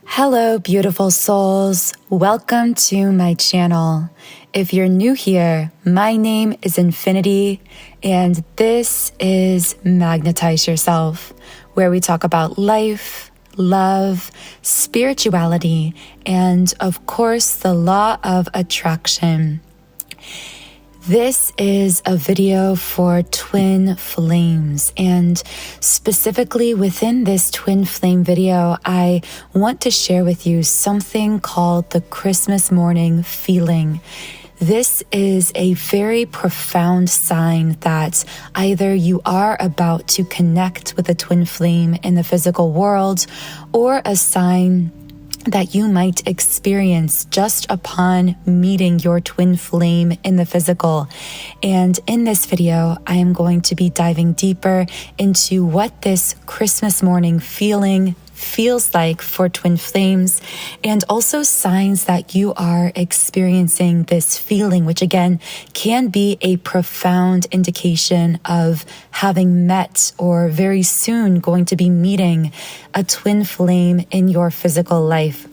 Hello, beautiful souls. Welcome to my channel. If you're new here, my name is Infinity, and this is Magnetize Yourself, where we talk about life, love, spirituality, and of course, the law of attraction. This is a video for twin flames, and specifically within this twin flame video, I want to share with you something called the Christmas morning feeling. This is a very profound sign that either you are about to connect with a twin flame in the physical world, or a sign that you might experience just upon meeting your twin flame in the physical. And in this video, I am going to be diving deeper into what this Christmas morning feeling feels like for twin flames, and also signs that you are experiencing this feeling, which again can be a profound indication of having met or very soon going to be meeting a twin flame in your physical life.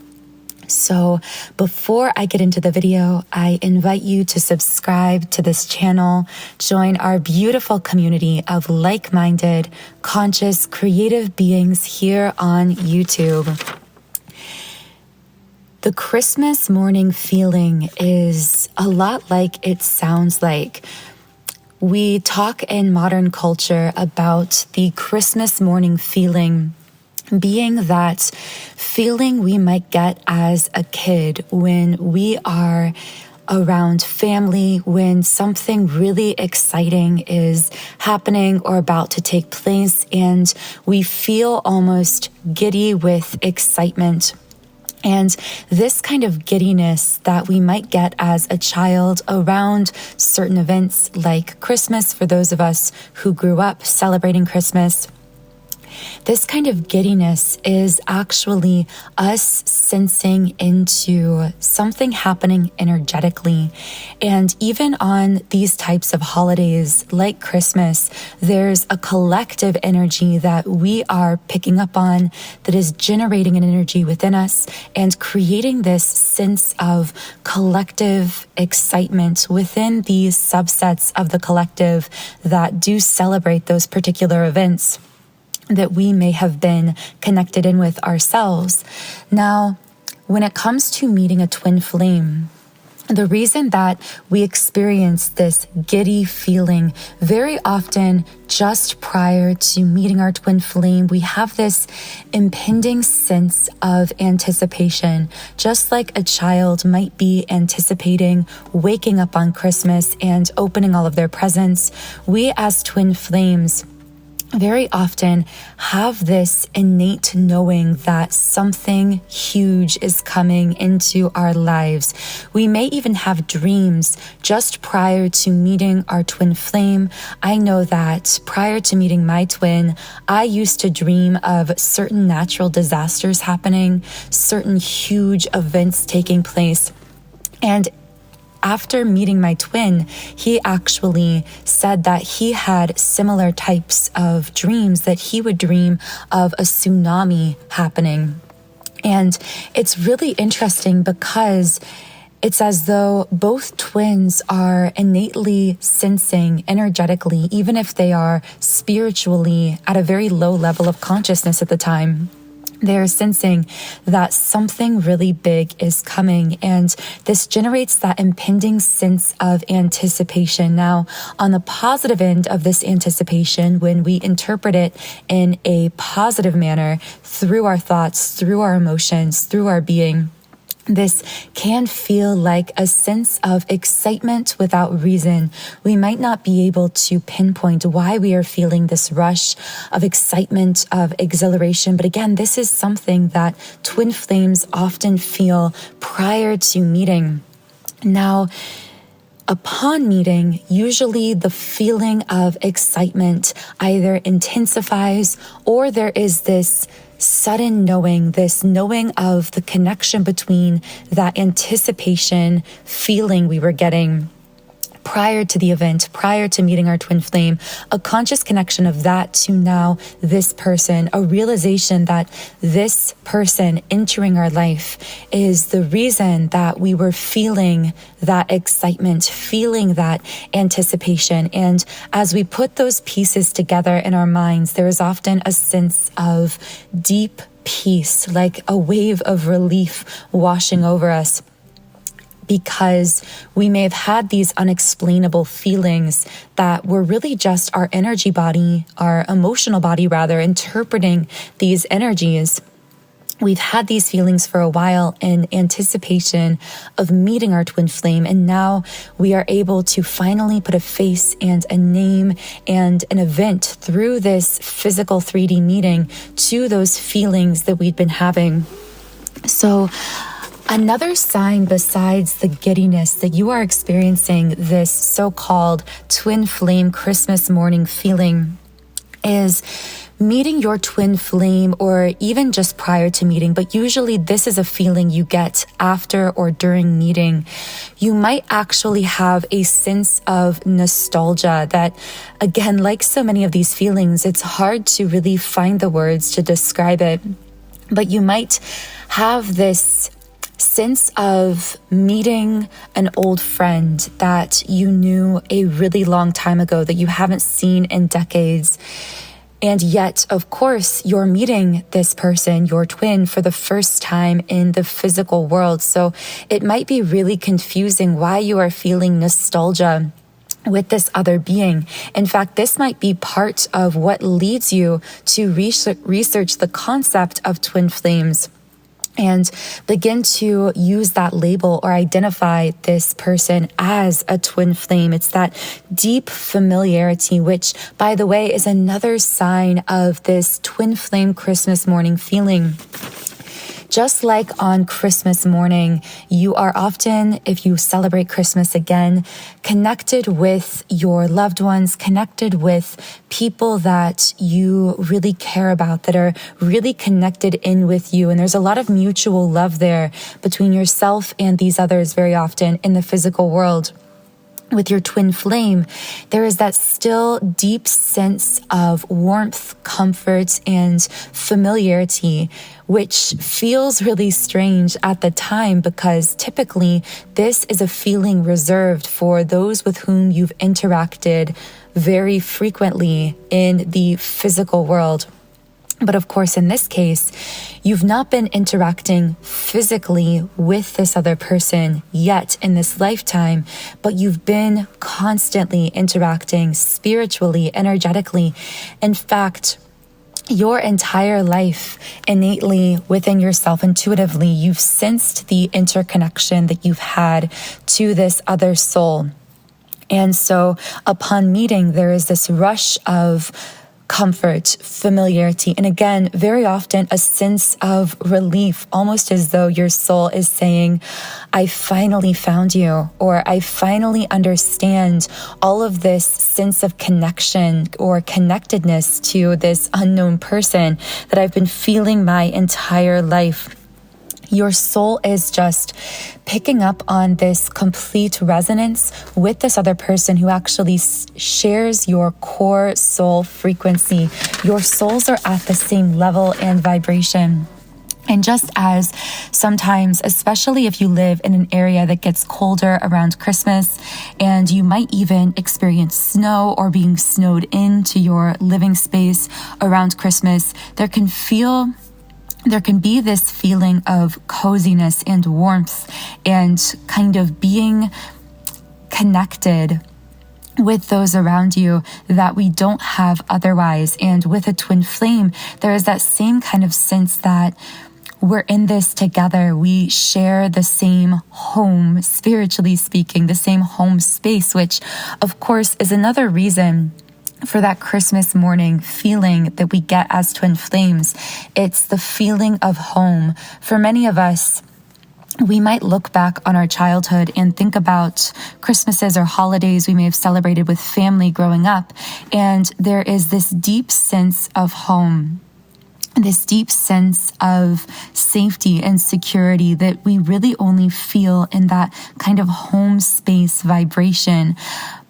So before I get into the video, I invite you to subscribe to this channel, join our beautiful community of like-minded, conscious, creative beings here on YouTube. The Christmas morning feeling is a lot like it sounds like. We talk in modern culture about the Christmas morning feeling being that feeling we might get as a kid when we are around family, when something really exciting is happening or about to take place, and we feel almost giddy with excitement. And this kind of giddiness that we might get as a child around certain events like Christmas, for those of us who grew up celebrating Christmas, this kind of giddiness is actually us sensing into something happening energetically. And even on these types of holidays like Christmas, there's a collective energy that we are picking up on that is generating an energy within us and creating this sense of collective excitement within these subsets of the collective that do celebrate those particular events that we may have been connected in with ourselves. Now, when it comes to meeting a twin flame, the reason that we experience this giddy feeling very often just prior to meeting our twin flame, we have this impending sense of anticipation, just like a child might be anticipating waking up on Christmas and opening all of their presents. We as twin flames very often have this innate knowing that something huge is coming into our lives. We may even have dreams just prior to meeting our twin flame. I know that prior to meeting my twin, I used to dream of certain natural disasters happening, certain huge events taking place. And after meeting my twin, he actually said that he had similar types of dreams, that he would dream of a tsunami happening. And it's really interesting because it's as though both twins are innately sensing energetically, even if they are spiritually at a very low level of consciousness at the time. They're sensing that something really big is coming, and this generates that impending sense of anticipation. Now, on the positive end of this anticipation, when we interpret it in a positive manner through our thoughts, through our emotions, through our being, this can feel like a sense of excitement without reason. We might not be able to pinpoint why we are feeling this rush of excitement, of exhilaration. But again, this is something that twin flames often feel prior to meeting. Now, upon meeting, usually the feeling of excitement either intensifies, or there is this sudden knowing, this knowing of the connection between that anticipation feeling we were getting prior to the event, prior to meeting our twin flame, a conscious connection of that to now this person, a realization that this person entering our life is the reason that we were feeling that excitement, feeling that anticipation. And as we put those pieces together in our minds, there is often a sense of deep peace, like a wave of relief washing over us, because we may have had these unexplainable feelings that were really just our energy body, our emotional body rather, interpreting these energies. We've had these feelings for a while in anticipation of meeting our twin flame, and now we are able to finally put a face and a name and an event through this physical 3D meeting to those feelings that we'd been having. So another sign besides the giddiness that you are experiencing this so-called twin flame Christmas morning feeling is meeting your twin flame, or even just prior to meeting, but usually this is a feeling you get after or during meeting. You might actually have a sense of nostalgia that, again, like so many of these feelings, it's hard to really find the words to describe it, but you might have this sense of meeting an old friend that you knew a really long time ago that you haven't seen in decades. And yet, of course, you're meeting this person, your twin, for the first time in the physical world. So it might be really confusing why you are feeling nostalgia with this other being. In fact, this might be part of what leads you to research the concept of twin flames and begin to use that label or identify this person as a twin flame. It's that deep familiarity, which, by the way, is another sign of this twin flame Christmas morning feeling. Just like on Christmas morning, you are often, if you celebrate Christmas again, connected with your loved ones, connected with people that you really care about, that are really connected in with you. And there's a lot of mutual love there between yourself and these others very often in the physical world. With your twin flame, there is that still deep sense of warmth, comfort, and familiarity, which feels really strange at the time because typically this is a feeling reserved for those with whom you've interacted very frequently in the physical world. But of course, in this case, you've not been interacting physically with this other person yet in this lifetime, but you've been constantly interacting spiritually, energetically. In fact, your entire life, innately within yourself, intuitively, you've sensed the interconnection that you've had to this other soul. And so upon meeting, there is this rush of comfort, familiarity, and again, very often a sense of relief, almost as though your soul is saying, I finally found you, or I finally understand all of this sense of connection or connectedness to this unknown person that I've been feeling my entire life. Your soul is just picking up on this complete resonance with this other person who actually shares your core soul frequency. Your souls are at the same level and vibration. And just as sometimes, especially if you live in an area that gets colder around Christmas, and you might even experience snow or being snowed into your living space around Christmas, there can be this feeling of coziness and warmth and kind of being connected with those around you that we don't have otherwise. And with a twin flame, there is that same kind of sense that we're in this together. We share the same home, spiritually speaking, the same home space, which of course is another reason for that Christmas morning feeling that we get as twin flames. It's the feeling of home. For many of us, we might look back on our childhood and think about Christmases or holidays we may have celebrated with family growing up, and there is this deep sense of home. this deep sense of safety and security that we really only feel in that kind of home space vibration.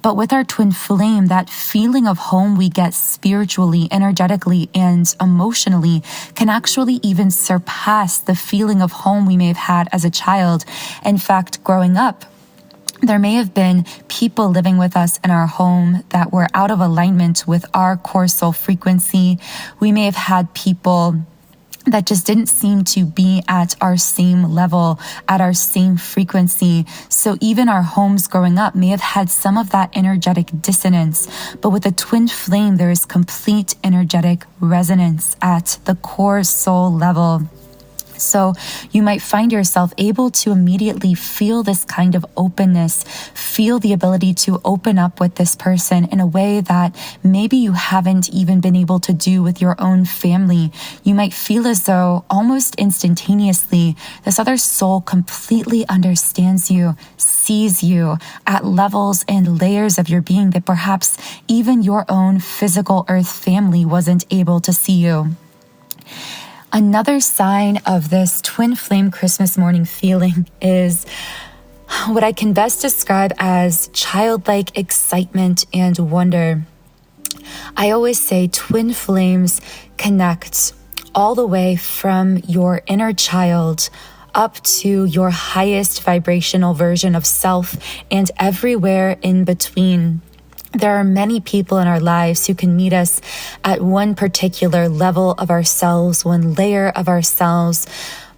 But with our twin flame, that feeling of home we get spiritually, energetically, and emotionally can actually even surpass the feeling of home we may have had as a child. In fact, growing up, there may have been people living with us in our home that were out of alignment with our core soul frequency. We may have had people that just didn't seem to be at our same level, at our same frequency. So even our homes growing up may have had some of that energetic dissonance. But with a twin flame, there is complete energetic resonance at the core soul level. So you might find yourself able to immediately feel this kind of openness, feel the ability to open up with this person in a way that maybe you haven't even been able to do with your own family. You might feel as though almost instantaneously, this other soul completely understands you, sees you at levels and layers of your being that perhaps even your own physical earth family wasn't able to see you. Another sign of this twin flame Christmas morning feeling is what I can best describe as childlike excitement and wonder. I always say twin flames connect all the way from your inner child up to your highest vibrational version of self and everywhere in between. There are many people in our lives who can meet us at one particular level of ourselves, one layer of ourselves,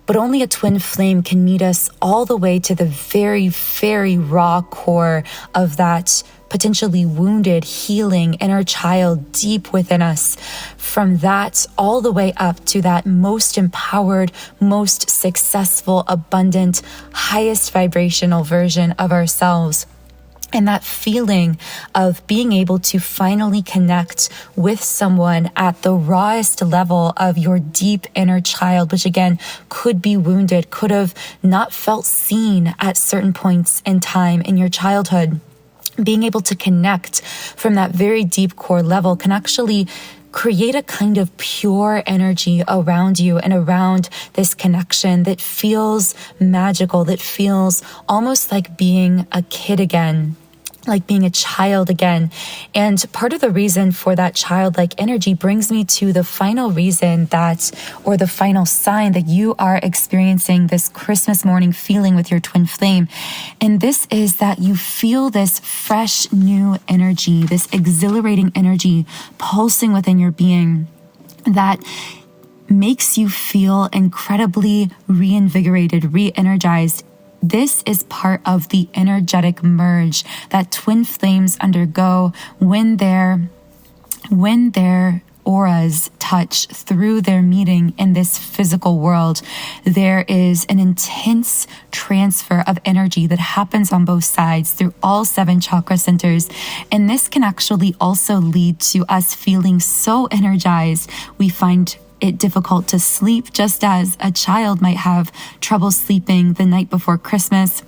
but only a twin flame can meet us all the way to the very, very raw core of that potentially wounded, healing inner child deep within us. From that all the way up to that most empowered, most successful, abundant, highest vibrational version of ourselves. And that feeling of being able to finally connect with someone at the rawest level of your deep inner child, which again could be wounded, could have not felt seen at certain points in time in your childhood. Being able to connect from that very deep core level can actually create a kind of pure energy around you and around this connection that feels magical, that feels almost like being a kid again, like being a child again. And part of the reason for that childlike energy brings me to the final reason that, or the final sign that you are experiencing this Christmas morning feeling with your twin flame. And this is that you feel this fresh new energy, this exhilarating energy pulsing within your being that makes you feel incredibly reinvigorated, re-energized. This is part of the energetic merge that twin flames undergo when their auras touch through their meeting in this physical world. There is an intense transfer of energy that happens on both sides through all 7 chakra centers. And this can actually also lead to us feeling so energized we find it difficult to sleep, just as a child might have trouble sleeping the night before Christmas.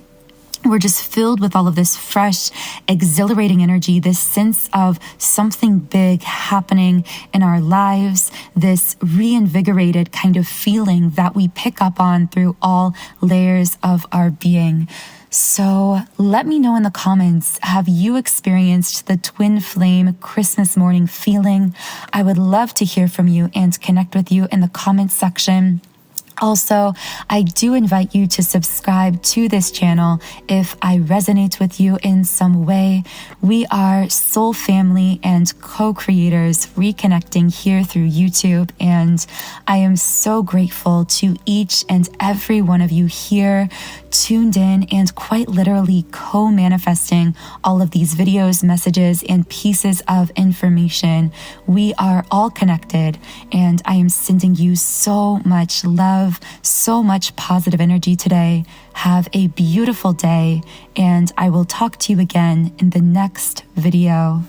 We're just filled with all of this fresh, exhilarating energy, this sense of something big happening in our lives, this reinvigorated kind of feeling that we pick up on through all layers of our being. So let me know in the comments, have you experienced the twin flame Christmas morning feeling? I would love to hear from you and connect with you in the comments section. Also, I do invite you to subscribe to this channel if I resonate with you in some way. We are soul family and co-creators reconnecting here through YouTube, and I am so grateful to each and every one of you here tuned in and quite literally co-manifesting all of these videos, messages, and pieces of information. We are all connected, and I am sending you so much love, so much positive energy today. Have a beautiful day, and I will talk to you again in the next video.